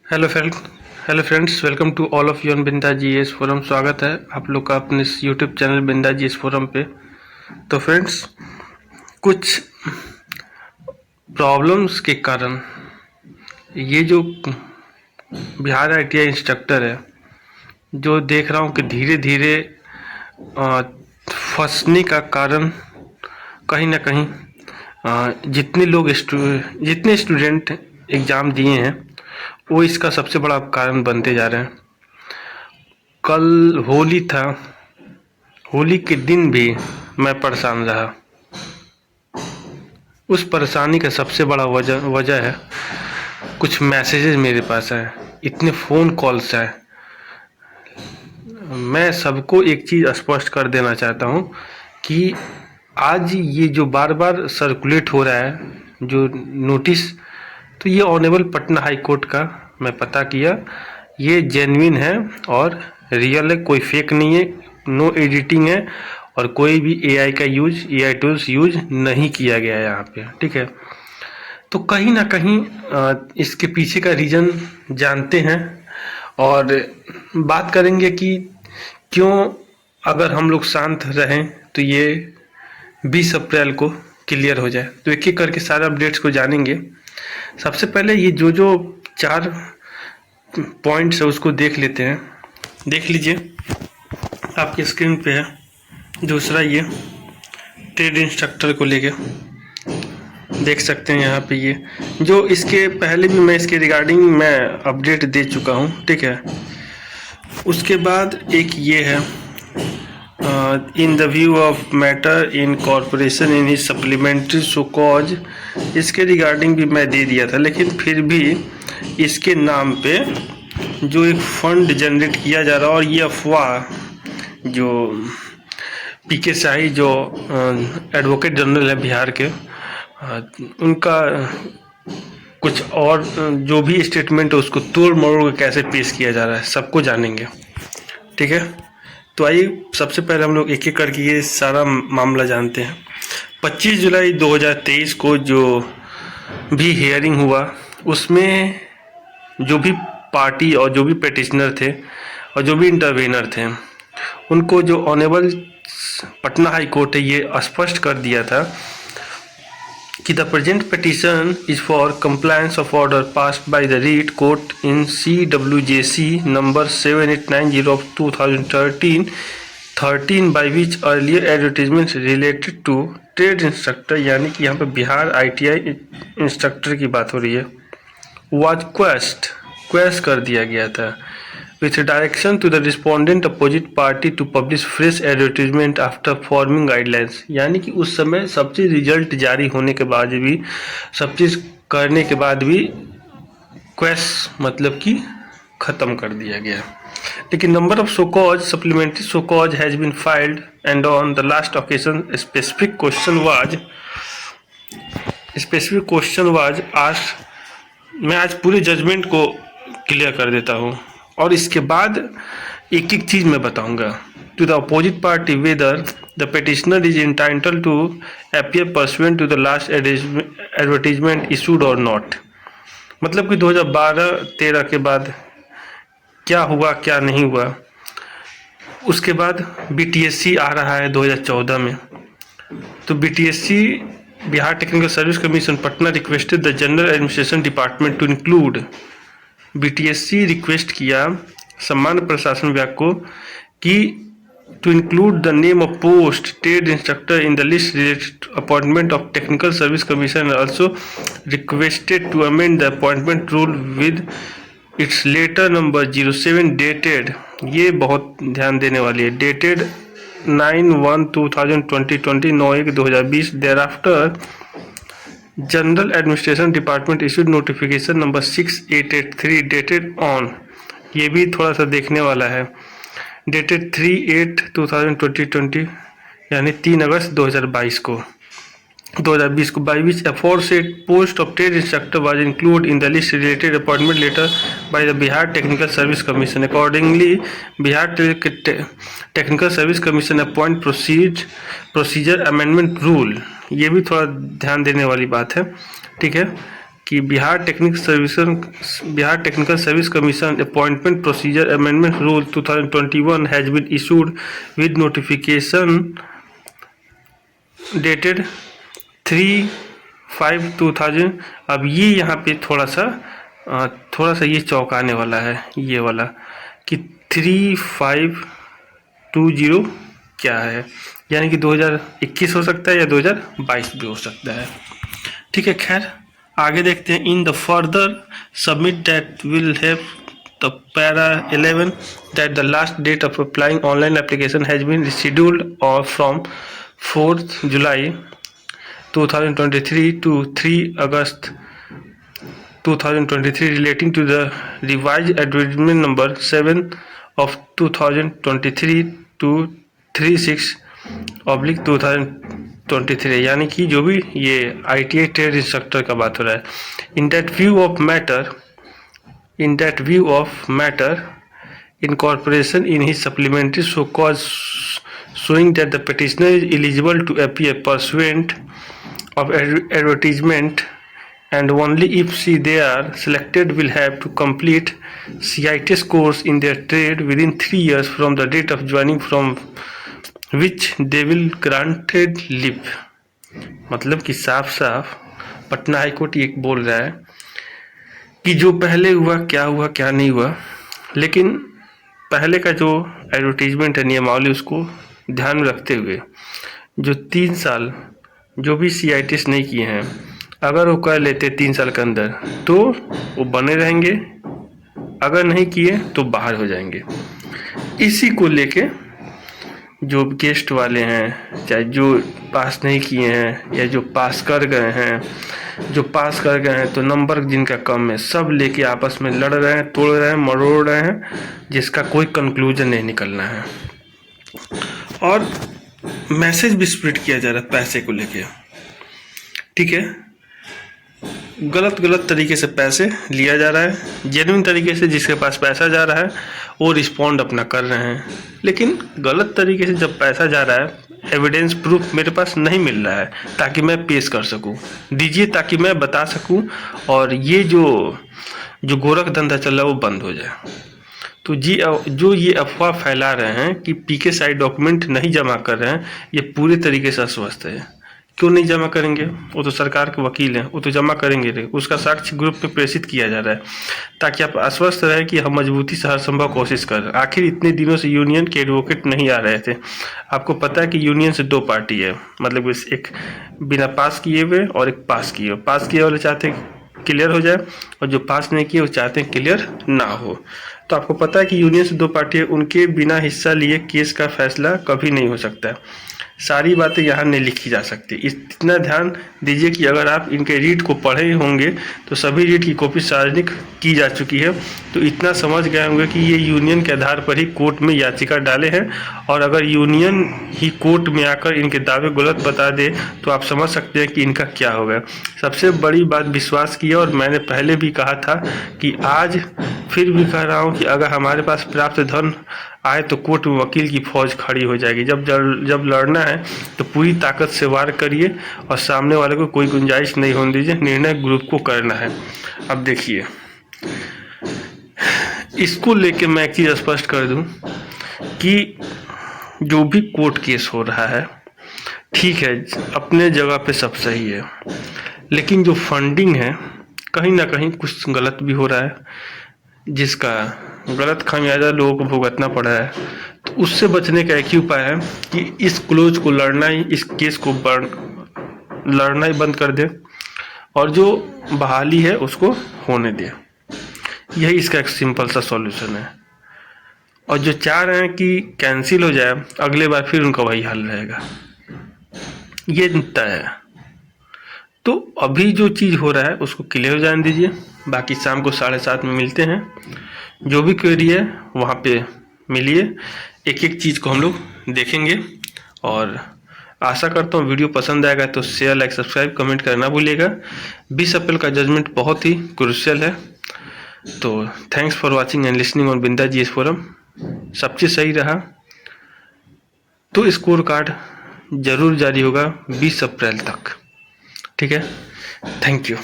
Hello friend hello friends, welcome to all of you on Binda G S forum. स्वागत है आप लोग का अपने इस यूट्यूब चैनल बिंदा जी एस फोरम पे। तो फ्रेंड्स, कुछ प्रॉब्लम्स के कारण ये जो बिहार आईटीआई इंस्ट्रक्टर है, जो देख रहा हूँ कि धीरे धीरे फंसने का कारण कहीं ना कहीं जितने स्टूडेंट एग्ज़ाम दिए हैं वो इसका सबसे बड़ा कारण बनते जा रहे हैं। कल होली था, होली के दिन भी मैं परेशान रहा। उस परेशानी का सबसे बड़ा वजह है कुछ मैसेजेस मेरे पास आए, इतने फ़ोन कॉल्स आए। मैं सबको एक चीज़ स्पष्ट कर देना चाहता हूँ कि आज ये जो बार बार सर्कुलेट हो रहा है जो नोटिस, तो ये ऑनरेबल पटना हाई कोर्ट का मैं पता किया, ये जेन्युइन है और रियल है, कोई फेक नहीं है, नो एडिटिंग है और कोई भी एआई का एआई टूल्स यूज नहीं किया गया है यहाँ पे। ठीक है, तो कहीं ना कहीं इसके पीछे का रीज़न जानते हैं और बात करेंगे कि क्यों अगर हम लोग शांत रहें तो ये 20 अप्रैल को क्लियर हो जाए। तो एक एक करके सारे अपडेट्स को जानेंगे। सबसे पहले ये जो 4 पॉइंट्स है उसको देख लेते हैं। देख लीजिए, आपकी स्क्रीन पे है। दूसरा, ये ट्रेड इंस्ट्रक्टर को लेके देख सकते हैं यहाँ पे, ये जो इसके पहले भी मैं इसके रिगार्डिंग मैं अपडेट दे चुका हूँ। ठीक है, उसके बाद एक ये है in the view of matter in corporation in his supplementary show cause, इसके रिगार्डिंग भी मैं दे दिया था, लेकिन फिर भी इसके नाम पे जो एक फंड जनरेट किया जा रहा है और ये अफवाह जो पीके शाही जो एडवोकेट जनरल है बिहार के, उनका कुछ और जो भी स्टेटमेंट है उसको तोड़ मरोड़ के कैसे पेश किया जा रहा है सबको जानेंगे। ठीक है, तो आइए सबसे पहले हम लोग एक एक करके ये सारा मामला जानते हैं। 25 जुलाई 2023 को जो भी हियरिंग हुआ उसमें जो भी पार्टी और जो भी पेटिशनर थे और जो भी इंटरवेनर थे उनको जो ऑनरेबल पटना हाई कोर्ट है ये स्पष्ट कर दिया था कि the present petition is for compliance of order passed by the Reed Court in CWJC number 7890 of 2013 by which earlier advertisements related to trade instructor, यानी कि यहाँ पे बिहार आईटीआई इंस्ट्रक्टर की बात हो रही है, was quashed कर दिया गया था with direction to the respondent opposite party to publish fresh advertisement after forming guidelines, यानी कि उस समय सब चीज़ रिजल्ट जारी होने के बाद भी, सब चीज़ करने के बाद भी क्वेश मतलब कि ख़त्म कर दिया गया। लेकिन number of show causes supplementary show causes has been filed and on the last occasion specific question was asked. मैं आज पूरे जजमेंट को क्लियर कर देता हूँ और इसके बाद एक एक चीज़ मैं बताऊंगा। To the opposite party whether the petitioner is entitled to appear pursuant to the last advertisement issued और नॉट, मतलब कि 2012-13 के बाद क्या हुआ क्या नहीं हुआ। उसके बाद बीटीएससी आ रहा है 2014 में, तो BTSC Bihar technical service commission Patna requested the general administration department to include, BTSC request किया सामान्य प्रशासन विभाग को कि to include the name of post trade instructor in the list related appointment of technical service commission, also requested to amend the appointment rule with its letter number 07 dated, ये बहुत ध्यान देने वाली है, dated 9/1/2020 9/1/2020। Thereafter general administration department issued notification number 6883 dated on, ये भी थोड़ा सा देखने वाला है, डेटेड 3/8/2020 यानी 3 अगस्त 2020 को by which aforesaid post of trade instructor was include in the list related appointment letter by the Bihar technical service commission. Accordingly Bihar technical service commission appoint procedure amendment rule, ये भी थोड़ा ध्यान देने वाली बात है। ठीक है, कि Bihar technical service commission appointment procedure amendment rule 2021 has been issued with notification dated 3/5/2000। अब ये यहाँ पे थोड़ा सा ये चौंकाने वाला है, ये वाला कि 3/5/20 क्या है, यानी कि 2021 हो सकता है या 2022 भी हो सकता है। ठीक है, खैर आगे देखते हैं। In the further submit that will have the para 11 that the last date of applying online application has been scheduled और from 4 July 2023 to 3 August 2023 relating to the revised advertisement number 7 of 2023 to 36/2023, यानी कि जो भी ये ITI trade instructor का बात हो रहा है। In that view of matter incorporation in his supplementary so cause showing that the petitioner is eligible to appear pursuant of advertisement and only if they are selected will have to complete CITS course in their trade within 3 years from the date of joining from which they will granted leave। मतलब कि साफ साफ Patna high court ये बोल रहा है कि जो पहले हुआ क्या नहीं हुआ, लेकिन पहले का जो एडवर्टीजमेंट है नियमावली उसको ध्यान में रखते हुए जो 3 साल जो भी CITS नहीं किए हैं अगर वो कर लेते 3 साल के अंदर तो वो बने रहेंगे, अगर नहीं किए तो बाहर हो जाएंगे। इसी को लेके जो गेस्ट वाले हैं, चाहे जो पास नहीं किए हैं या जो पास कर गए हैं, तो नंबर जिनका कम है सब लेके आपस में लड़ रहे हैं, तोड़ रहे हैं, मरोड़ रहे हैं, जिसका कोई कंक्लूजन नहीं निकलना है। और मैसेज भी स्प्रेड किया जा रहा है पैसे को लेके। ठीक है, गलत तरीके से पैसे लिया जा रहा है, जेन्युइन तरीके से जिसके पास पैसा जा रहा है वो रिस्पॉन्ड अपना कर रहे हैं, लेकिन गलत तरीके से जब पैसा जा रहा है एविडेंस प्रूफ मेरे पास नहीं मिल रहा है ताकि मैं पेश कर सकूं, दीजिए ताकि मैं बता सकूं और ये जो गोरख धंधा चल रहा है वो बंद हो जाए। तो जो ये अफवाह फैला रहे हैं कि PK साइड डॉक्यूमेंट नहीं जमा कर रहे हैं, ये पूरे तरीके से अस्वस्थ है। क्यों नहीं जमा करेंगे? वो तो सरकार के वकील हैं, वो तो जमा करेंगे। उसका साक्ष्य ग्रुप में प्रेषित किया जा रहा है ताकि आप आश्वस्त रहे कि हम मजबूती से हर संभव कोशिश कर रहे हैं। आखिर इतने दिनों से यूनियन के एडवोकेट नहीं आ रहे थे। आपको पता है कि यूनियन से 2 पार्टी है, मतलब एक बिना पास किए हुए और एक पास किए हुए। पास किए वाले चाहते हैं क्लियर हो जाए और जो पास नहीं किए वो चाहते हैं क्लियर ना हो। तो आपको पता है कि यूनियन से 2 पार्टी है, उनके बिना हिस्सा लिए केस का फैसला कभी नहीं हो सकता है। सारी बातें यहाँ नहीं लिखी जा सकती। इतना ध्यान दीजिए कि अगर आप इनके रीड को पढ़े होंगे तो सभी रीड की कॉपी सार्वजनिक की जा चुकी है, तो इतना समझ गए होंगे कि ये यूनियन के आधार पर ही कोर्ट में याचिका डाले हैं और अगर यूनियन ही कोर्ट में आकर इनके दावे गलत बता दे तो आप समझ सकते हैं कि इनका क्या होगा। सबसे बड़ी बात विश्वास की है और मैंने पहले भी कहा था कि आज फिर भी कह रहा हूँ कि अगर हमारे पास पर्याप्त धन आए तो कोर्ट में वकील की फौज खड़ी हो जाएगी। जब लड़ना है तो पूरी ताकत से वार करिए और सामने वाले को कोई गुंजाइश नहीं होने दीजिए, निर्णय ग्रुप को करना है। अब देखिए, इसको लेके मैं एक चीज़ स्पष्ट कर दूं कि जो भी कोर्ट केस हो रहा है ठीक है, अपने जगह पे सब सही है, लेकिन जो फंडिंग है कहीं ना कहीं कुछ गलत भी हो रहा है, जिसका गलत खामियाजा लोगों को भुगतना पड़ा है। तो उससे बचने का एक ही उपाय है कि इस क्लोज को इस केस को लड़ना ही बंद कर दे और जो बहाली है उसको होने दे। यही इसका एक सिंपल सा सॉल्यूशन है। और जो चाह रहे हैं कि कैंसिल हो जाए, अगले बार फिर उनका वही हाल रहेगा, ये तय है। तो अभी जो चीज़ हो रहा है उसको क्लियर हो जाने दीजिए, बाकी शाम को 7:30 में मिलते हैं। जो भी क्वेरी है वहाँ पे मिलिए, एक एक चीज़ को हम लोग देखेंगे और आशा करता हूँ वीडियो पसंद आएगा तो शेयर, लाइक, सब्सक्राइब, कमेंट करना भूलिएगा। 20 अप्रैल का जजमेंट बहुत ही क्रूशियल है। तो thanks for watching and listening on Binda GS forum. सब चीज़ सही रहा तो स्कोर कार्ड जरूर जारी होगा 20 अप्रैल तक। ठीक है, थैंक यू।